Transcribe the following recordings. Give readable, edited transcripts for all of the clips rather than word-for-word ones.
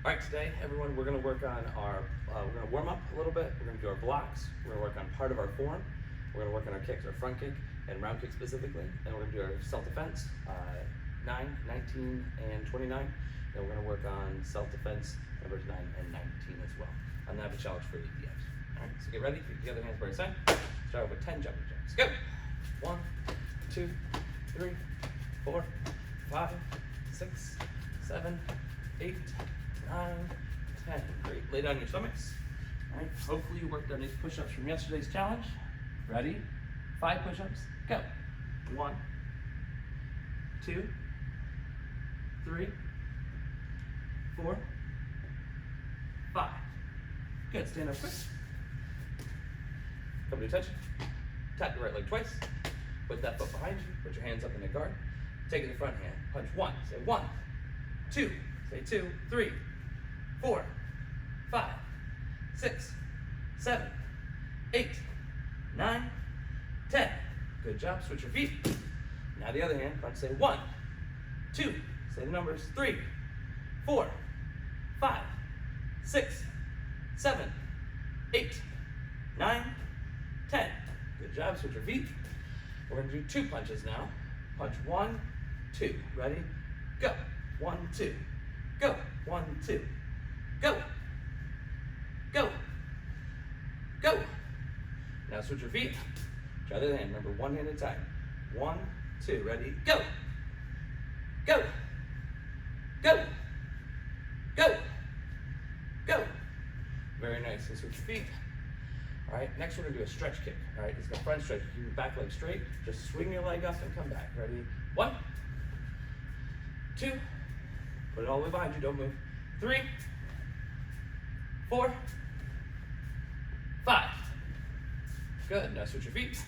All right, today, everyone, we're going to work on we're going to warm up a little bit. We're going to do our blocks. We're going to work on part of our form. We're going to work on our kicks, our front kick and round kick specifically. And we're going to do our self-defense, 9, 19, and 29. And we're going to work on self-defense numbers 9 and 19 as well. And I have a challenge for you at the end. All right, so get ready. Keep the other hands by your side. Start off with 10 jumping jacks. Go. 1, 2, 3, 4, 5, 6, 7, 8, 9, 10. Great. Lay down your stomachs. All right. Hopefully you worked on these push-ups from yesterday's challenge. Ready? 5 push-ups. Go. 1, 2, 3, 4, 5. Good. Stand up quick. Come to attention. Tap your right leg twice. Put that foot behind you. Put your hands up in the guard. Take the front hand. Punch 1. Say 1, 2. Say 2, 3, 4, 5, 6, 7, 8, 9, 10. Good job. Switch your feet. Now the other hand. Punch. Say 1, 2. Say the numbers. 3, 4, 5, 6, 7, 8, 9, 10. Good job. Switch your feet. We're going to do 2 punches now. Punch 1, 2. Ready? Go. 1, 2. Go. 1, 2. Go. Go. Go. Now switch your feet. Try the other hand. Remember, one hand at a time. 1, 2. Ready? Go. Go. Go. Go. Go. Very nice. So switch your feet. All right, next we're gonna do a stretch kick. All right, it's a front stretch. Keep your back leg straight. Just swing your leg up and come back. Ready? 1, 2. Put it all the way behind you. Don't move. 3, 4, 5. Good. Now switch your feet.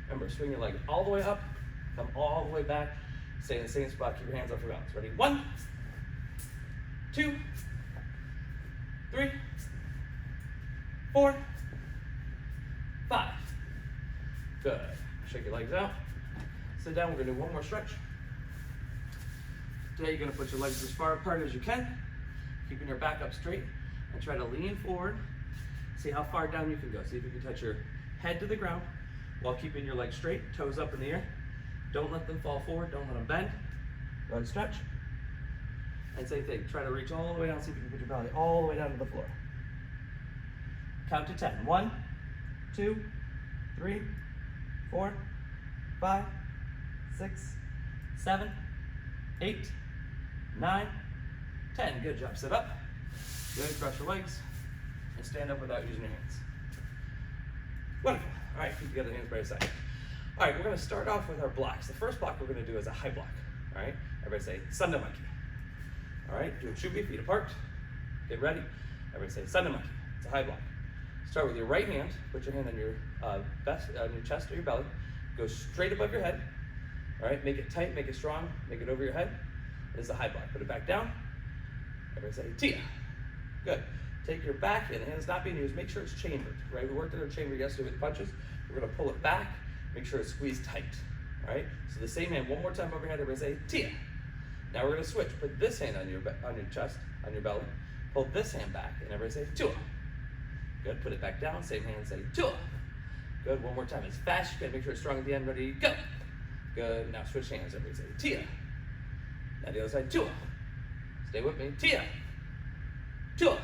Remember, swing your leg all the way up. Come all the way back. Stay in the same spot. Keep your hands up for balance. Ready? 1, 2, 3, 4, 5. Good. Shake your legs out. Sit down. We're going to do one more stretch. Today you're going to put your legs as far apart as you can, keeping your back up straight, and try to lean forward. See how far down you can go. See if you can touch your head to the ground while keeping your legs straight, toes up in the air. Don't let them fall forward. Don't let them bend. Go ahead and stretch. And same thing. Try to reach all the way down. See if you can put your belly all the way down to the floor. Count to 10. 1, 2, 3, 4, 5, 6, 7, 8, 9, 10. Good job. Sit up. Good. Cross your legs and stand up without using your hands. Wonderful. All right. Keep together, hands by your side. All right. We're going to start off with our blocks. The first block we're going to do is a high block. All right. Everybody say Sunday monkey. All right. Do 2 feet apart. Get ready. Everybody say Sunday monkey. It's a high block. Start with your right hand. Put your hand on your on your chest or your belly. Go straight above your head. All right. Make it tight. Make it strong. Make it over your head. This is a high block. Put it back down. Everybody say Tia. Good. Take your back and the hand's not being used. Make sure it's chambered. Right. We worked in our chamber yesterday with punches. We're going to pull it back. Make sure it's squeezed tight. All right. So the same hand one more time over your head. Everybody say Tia. Now we're going to switch. Put this hand on your chest, on your belly. Pull this hand back and everybody say Tua. Good. Put it back down. Same hand. Say Tua. Good. One more time. As fast as you can. Make sure it's strong at the end. Ready? Go. Good. Now switch hands. Everybody say Tia. Now the other side. Tua. Stay with me. Tia. Tua.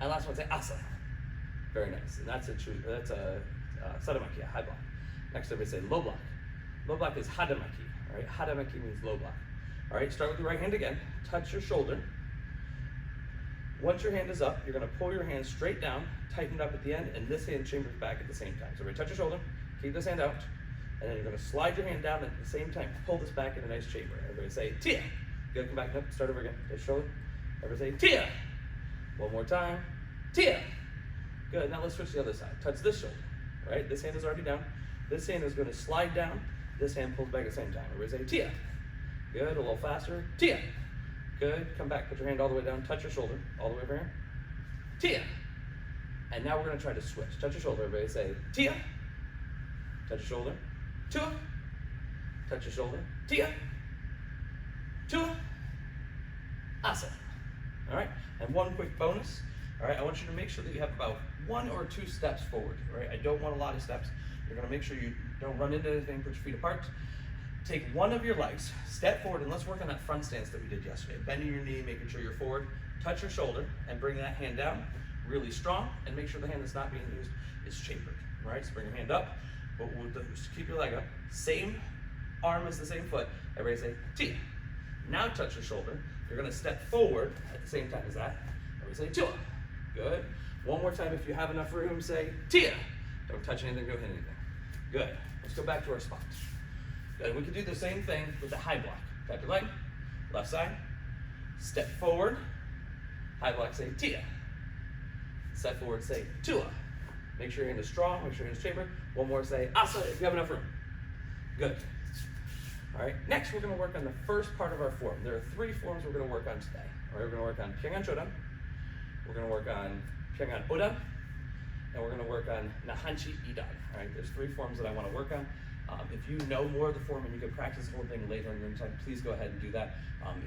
And last one. Say Asa. Very nice. And that's a Sadamaki, a high block. Next, everybody say low block. Low block is Hadamaki. All right. Hadamaki means low block. All right. Start with your right hand again. Touch your shoulder. Once your hand is up, you're going to pull your hand straight down, tighten it up at the end, and this hand chambers back at the same time. So we're going to touch your shoulder, keep this hand out, and then you're going to slide your hand down at the same time, pull this back in a nice chamber. Everybody say, Tia. Good, come back up, start over again. Touch your shoulder. Everybody say, Tia. One more time. Tia. Good, now let's switch to the other side. Touch this shoulder, all right? This hand is already down. This hand is going to slide down. This hand pulls back at the same time. Everybody say, Tia. Good, a little faster. Tia. Good. Come back. Put your hand all the way down. Touch your shoulder. All the way over here. Tia. And now we're going to try to switch. Touch your shoulder. Everybody say Tia. Touch your shoulder. Tua. Touch your shoulder. Tia. Tua. Asa. All right, and one quick bonus. All right, I want you to make sure that you have about 1 or 2 steps forward. All right, I don't want a lot of steps. You're gonna make sure you don't run into anything, put your feet apart. Take one of your legs, step forward, and let's work on that front stance that we did yesterday. Bending your knee, making sure you're forward, touch your shoulder, and bring that hand down really strong, and make sure the hand that's not being used is chambered. All right, so bring your hand up. What we'll do is keep your leg up. Same arm as the same foot. Everybody say, Tia. Now touch your shoulder. You're gonna step forward at the same time as that. Everybody say, Tia. Good. One more time, if you have enough room, say, Tia. Don't touch anything, don't hit anything. Good. Let's go back to our spots. Good. We can do the same thing with the high block. Tap your leg, left side, step forward, high block, say, Tia. Step forward, say, Tua. Make sure your hand is strong, make sure your hand is chambered. One more, say, Asa, if you have enough room. Good. All right, next we're gonna work on the first part of our form. There are 3 forms we're gonna work on today. All right, we're gonna work on Pyongan Chodan, we're gonna work on Pyongan Odan, and we're gonna work on Nahanchi Idan. All right, there's 3 forms that I wanna work on. If you know more of the form and you can practice the whole thing later in your own time, please go ahead and do that.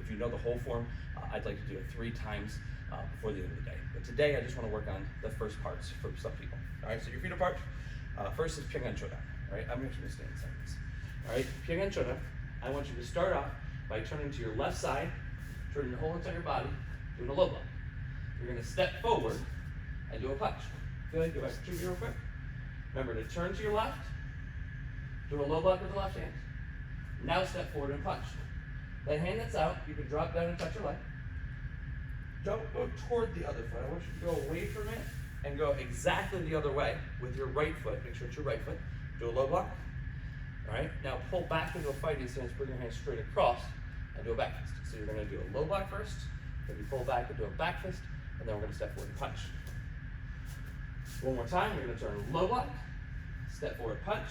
If you know the whole form, I'd like to do it 3 times before the end of the day. But today I just wanna work on the first parts for some people. All right, so your feet apart. First is Pyongan Chodan. All right, I'm actually gonna stand inside this. All right, Pyongan Chodan. I want you to start off by turning to your left side, turning the whole entire body, doing a low block. You're gonna step forward and do a punch. Good, go back to real quick. Remember to turn to your left, do a low block with the left hand. Now step forward and punch. That hand that's out, you can drop down and touch your leg. Don't go toward the other foot. I want you to go away from it and go exactly the other way with your right foot. Make sure it's your right foot. Do a low block. All right, now pull back into a fighting stance, bring your hands straight across, and do a back fist. So you're gonna do a low block first, then you pull back and do a back fist, and then we're gonna step forward and punch. One more time, we're gonna turn low block, step forward, punch.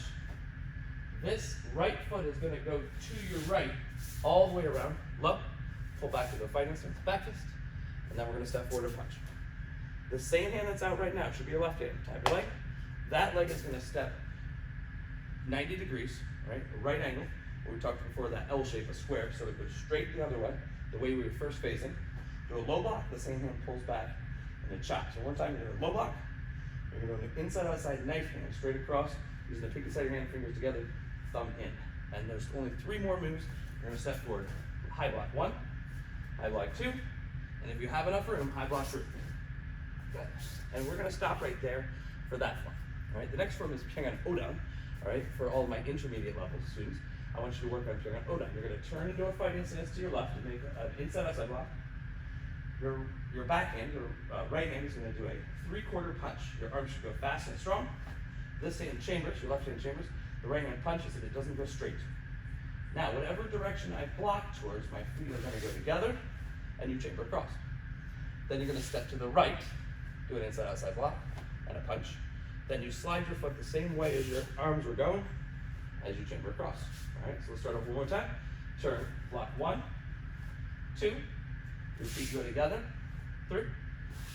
This right foot is gonna go to your right, all the way around, low, pull back into a fighting stance, back fist, and then we're gonna step forward and punch. The same hand that's out right now should be your left hand. Tap your leg. That leg is gonna step 90 degrees, right? A right angle. We talked before that L shape, a square, so it goes straight the other way, the way we were first facing. Do a low block, the same hand pulls back and then chops. So one time you're gonna low block, you're gonna do an inside outside knife hand straight across, using the pinky side of your hand, fingers together, thumb in. And there's only 3 more moves. You're gonna step forward. High block 1, high block 2, and if you have enough room, high block 3. Good. And we're gonna stop right there for that form. All right, the next form is Pyongan Odan. All right, for all of my intermediate level students, I want you to work on Pyongan Odan. You're gonna turn into a fighting stance to your left and make an inside outside block. Your back hand, your right hand is gonna do a 3/4 punch. Your arms should go fast and strong. This hand chambers, your left hand chambers. The right hand punches and it doesn't go straight. Now, whatever direction I block towards, my feet are gonna go together and you chamber across. Then you're gonna step to the right, do an inside outside block and a punch. Then you slide your foot the same way as your arms were going as you chamber across. All right, so let's start off one more time. Turn, block 1, 2, your feet go together, 3,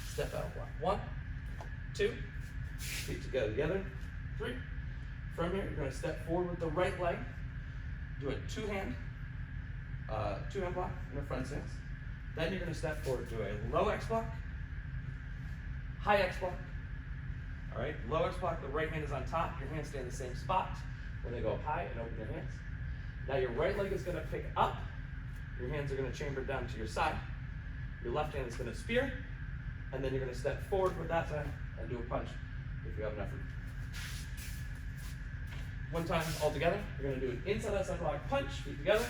step out, block 1, 2, feet together, 3. From here, you're gonna step forward with the right leg, do a two-hand block in the front stance. Then you're gonna step forward, do a low X block, high X block. All right, low X block, the right hand is on top, your hands stay in the same spot. When they go up high and open your hands. Now your right leg is gonna pick up, your hands are gonna chamber down to your side. Your left hand is gonna spear, and then you're gonna step forward with that side and do a punch if you have enough room. One time all together, you're gonna do an inside outside block, punch, feet together.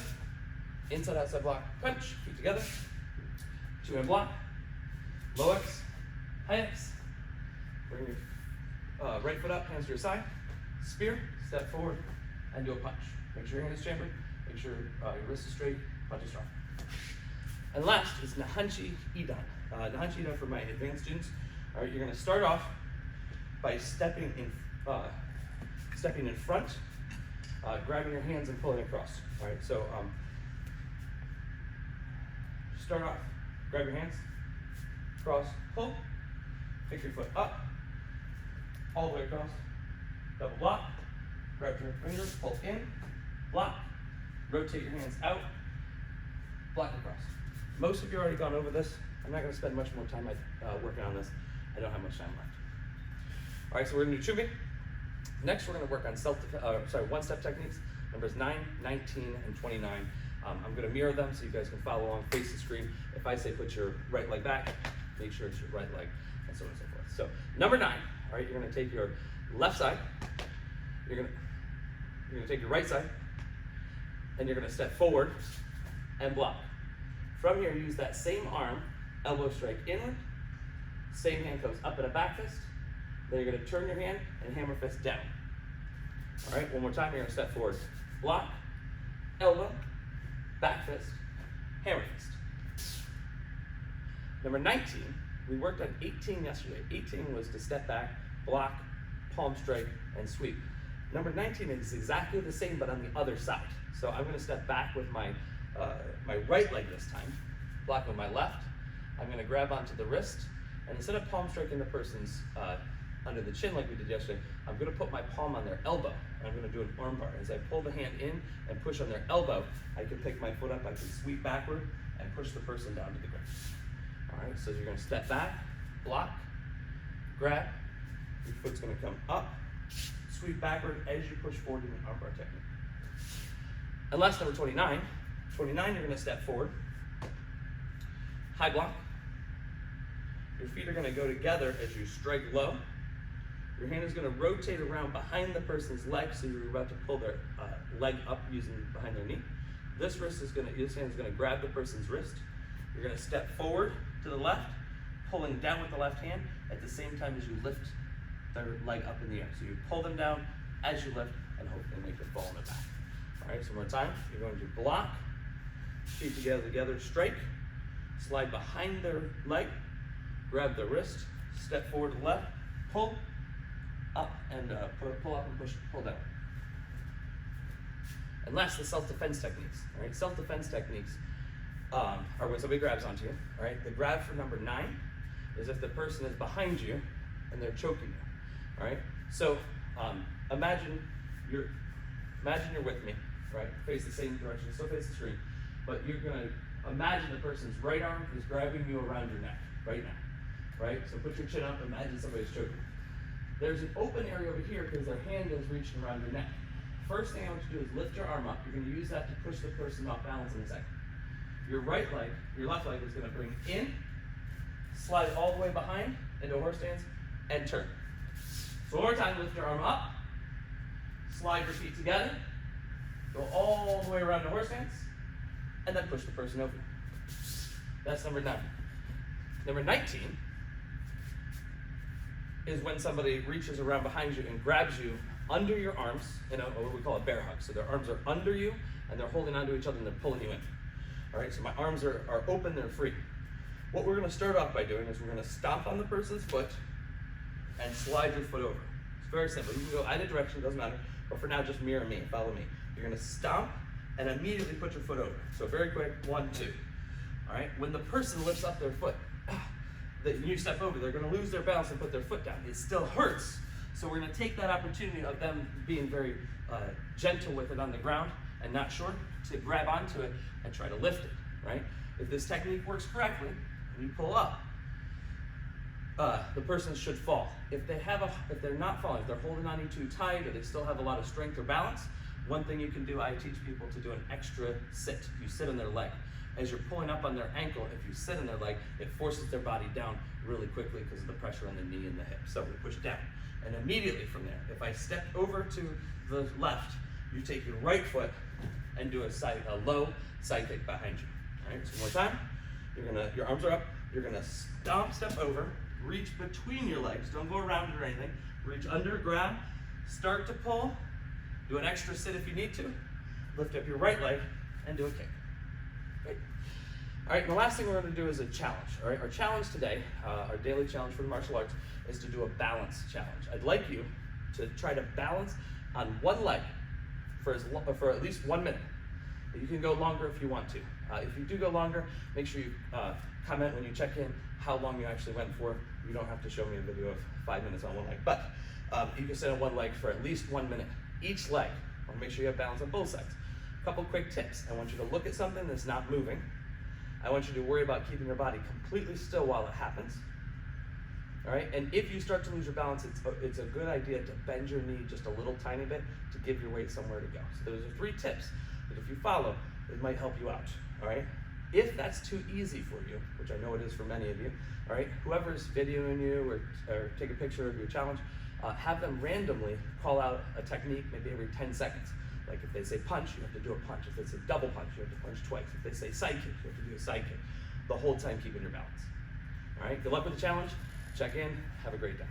Inside outside block, punch, feet together. 2-hand block, low X, high X. Bring your right foot up, hands to your side. Spear, step forward, and do a punch. Make sure your hand is chambered, make sure your wrist is straight, punch is strong. And last is Nahanchi Idan. Nahanchi Idan for my advanced students. All right, you're gonna start off by stepping in front, grabbing your hands and pulling across. All right, so start off, grab your hands, cross, pull, pick your foot up, all the way across, double block, grab your fingers, pull in, block, rotate your hands out, block across. Most of you already gone over this I'm not gonna spend much more time working on this. I don't have much time left. All right, so we're gonna do Chumbi. Next, we're gonna work on one-step techniques, numbers 9, 19, and 29. I'm gonna mirror them so you guys can follow along, face the screen. If I say put your right leg back, make sure it's your right leg, and so on and so forth. So, number 9, all right, you're gonna take your left side, you're gonna take your right side, and you're gonna step forward and block. From here, use that same arm, elbow strike inward, same hand comes up in a back fist, then you're gonna turn your hand and hammer fist down. All right, one more time, you're gonna step forward, block, elbow, back fist, hammer fist. Number 19, we worked on 18 yesterday. 18 was to step back, block, palm strike, and sweep. Number 19 is exactly the same, but on the other side. So I'm gonna step back with my right leg this time, block with my left. I'm gonna grab onto the wrist, and instead of palm striking the person's under the chin like we did yesterday, I'm gonna put my palm on their elbow, and I'm gonna do an arm bar. As I pull the hand in and push on their elbow, I can pick my foot up, I can sweep backward, and push the person down to the ground. All right, so you're gonna step back, block, grab, your foot's gonna come up, sweep backward as you push forward in the arm bar technique. And last, number 29. 29, you're gonna step forward, high block. Your feet are gonna go together as you strike low. Your hand is gonna rotate around behind the person's leg, so you're about to pull their leg up using behind their knee. This hand is gonna grab the person's wrist. You're gonna step forward to the left, pulling down with the left hand at the same time as you lift their leg up in the air. So you pull them down as you lift and hopefully make them fall on their back. All right, so one more time. You're going to block, feet together, strike, slide behind their leg, grab the wrist, step forward to the left, pull up and pull up and push, pull down. And last, the self-defense techniques. All right, self-defense techniques are when somebody grabs onto you. All right, the grab for number 9 is if the person is behind you and they're choking you. All right, so imagine you're with me. Right, face the same direction, still face the screen, but you're gonna imagine the person's right arm is grabbing you around your neck right now. Right, so put your chin up. Imagine somebody's choking. There's an open area over here because their hand is reaching around your neck. First thing I want you to do is lift your arm up. You're going to use that to push the person off balance in a second. Your left leg is going to bring in, slide all the way behind into a horse stance, and turn. So one more time, lift your arm up, slide your feet together, go all the way around to horse stance, and then push the person over. That's number 9. Number 19 is when somebody reaches around behind you and grabs you under your arms in what we call a bear hug. So their arms are under you and they're holding onto each other and they're pulling you in. All right, so my arms are open, they're free. What we're gonna start off by doing is we're gonna stomp on the person's foot and slide your foot over. It's very simple. You can go either direction, doesn't matter. But for now, just mirror me, follow me. You're gonna stomp and immediately put your foot over. So very quick, 1, 2. All right, when the person lifts up their foot, you step over, they're gonna lose their balance and put their foot down. It still hurts. So we're gonna take that opportunity of them being very gentle with it on the ground and not short to grab onto it and try to lift it, right? If this technique works correctly, when you pull up, the person should fall. If they're not falling, if they're holding on you too tight or they still have a lot of strength or balance, one thing you can do, I teach people to do an extra sit. You sit on their leg. As you're pulling up on their ankle, if you sit on their leg, it forces their body down really quickly because of the pressure on the knee and the hip. So we push down. And immediately from there, if I step over to the left, you take your right foot and do a low side kick behind you. All right, so one more time. Your arms are up. You're gonna step over, reach between your legs. Don't go around it or anything. Reach under, grab, start to pull. Do an extra sit if you need to. Lift up your right leg and do a kick. Great. All right, and the last thing we're going to do is a challenge. All right, our challenge today, our daily challenge for the martial arts, is to do a balance challenge. I'd like you to try to balance on one leg for at least 1 minute. You can go longer if you want to. If you do go longer, make sure you comment when you check in how long you actually went for. You don't have to show me a video of 5 minutes on one leg, but you can sit on one leg for at least 1 minute. Each leg. I want to make sure you have balance on both sides. A couple quick tips. I want you to look at something that's not moving. I want you to worry about keeping your body completely still while it happens. All right, and if you start to lose your balance, it's a good idea to bend your knee just a little tiny bit to give your weight somewhere to go. So those are 3 tips that if you follow, it might help you out, all right? If that's too easy for you, which I know it is for many of you, all right, whoever's videoing you or take a picture of your challenge, have them randomly call out a technique maybe every 10 seconds. Like if they say punch, you have to do a punch. If they say double punch, you have to punch twice. If they say side kick, you have to do a side kick. The whole time keeping your balance. All right, good luck with the challenge. Check in, have a great day.